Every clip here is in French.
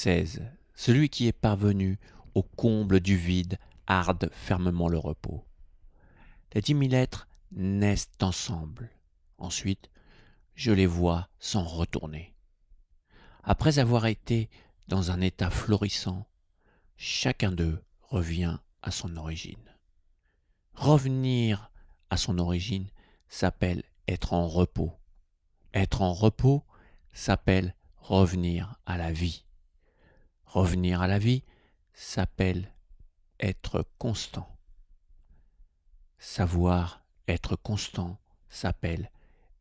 XVI. Celui qui est parvenu au comble du vide harde fermement le repos. Les 10 000 êtres naissent ensemble. Ensuite, je les vois s'en retourner. Après avoir été dans un état florissant, chacun d'eux revient à son origine. Revenir à son origine s'appelle être en repos. Être en repos s'appelle revenir à la vie. Revenir à la vie s'appelle être constant. Savoir être constant s'appelle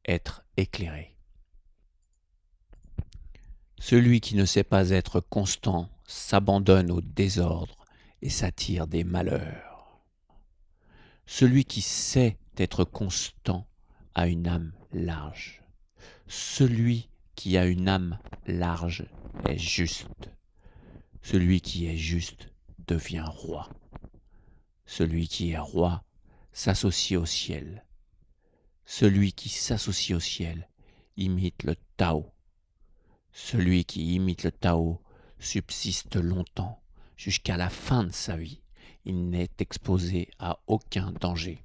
être éclairé. Celui qui ne sait pas être constant s'abandonne au désordre et s'attire des malheurs. Celui qui sait être constant a une âme large. Celui qui a une âme large est juste. Celui qui est juste devient roi. Celui qui est roi s'associe au ciel. Celui qui s'associe au ciel imite le Tao. Celui qui imite le Tao subsiste longtemps, jusqu'à la fin de sa vie. Il n'est exposé à aucun danger.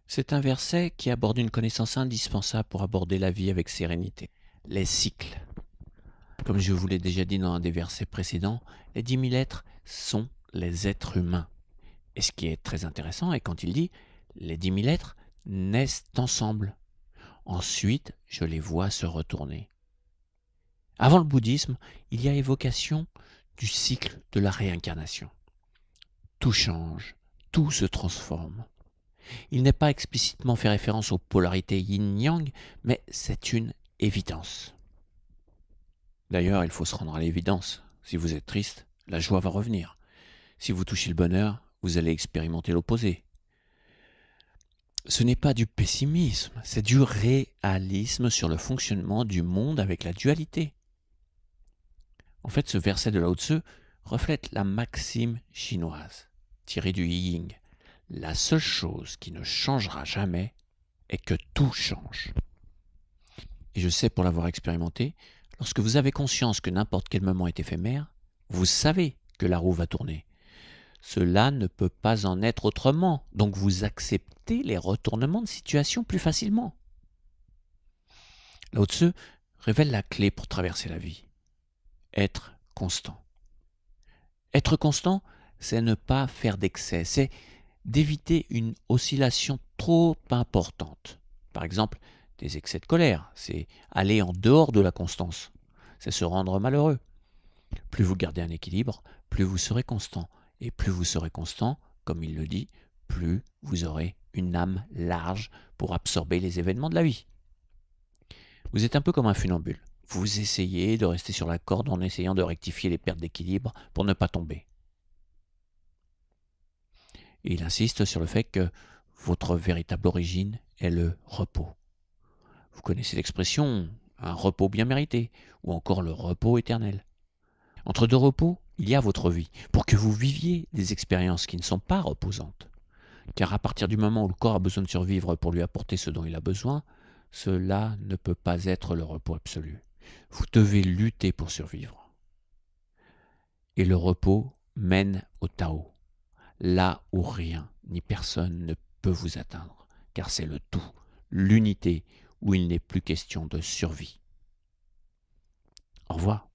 C'est un verset qui aborde une connaissance indispensable pour aborder la vie avec sérénité. Les cycles. Comme je vous l'ai déjà dit dans un des versets précédents, les 10 000 êtres sont les êtres humains. Et ce qui est très intéressant est quand il dit « les 10 000 êtres naissent ensemble. Ensuite, je les vois se retourner. » Avant le bouddhisme, il y a évocation du cycle de la réincarnation. Tout change, tout se transforme. Il n'est pas explicitement fait référence aux polarités yin-yang, mais c'est une évidence. D'ailleurs, il faut se rendre à l'évidence. Si vous êtes triste, la joie va revenir. Si vous touchez le bonheur, vous allez expérimenter l'opposé. Ce n'est pas du pessimisme, c'est du réalisme sur le fonctionnement du monde avec la dualité. En fait, ce verset de Lao Tzu reflète la maxime chinoise, tirée du Ying. La seule chose qui ne changera jamais est que tout change. Et je sais pour l'avoir expérimenté, lorsque vous avez conscience que n'importe quel moment est éphémère, vous savez que la roue va tourner. Cela ne peut pas en être autrement, donc vous acceptez les retournements de situation plus facilement. Lao Tzu révèle la clé pour traverser la vie. Être constant. Être constant, c'est ne pas faire d'excès, c'est d'éviter une oscillation trop importante. Par exemple, des excès de colère, c'est aller en dehors de la constance, c'est se rendre malheureux. Plus vous gardez un équilibre, plus vous serez constant. Et plus vous serez constant, comme il le dit, plus vous aurez une âme large pour absorber les événements de la vie. Vous êtes un peu comme un funambule. Vous essayez de rester sur la corde en essayant de rectifier les pertes d'équilibre pour ne pas tomber. Et il insiste sur le fait que votre véritable origine est le repos. Vous connaissez l'expression « un repos bien mérité » ou encore le repos éternel. Entre deux repos, il y a votre vie, pour que vous viviez des expériences qui ne sont pas reposantes. Car à partir du moment où le corps a besoin de survivre pour lui apporter ce dont il a besoin, cela ne peut pas être le repos absolu. Vous devez lutter pour survivre. Et le repos mène au Tao, là où rien ni personne ne peut vous atteindre, car c'est le tout, l'unité, où il n'est plus question de survie. Au revoir.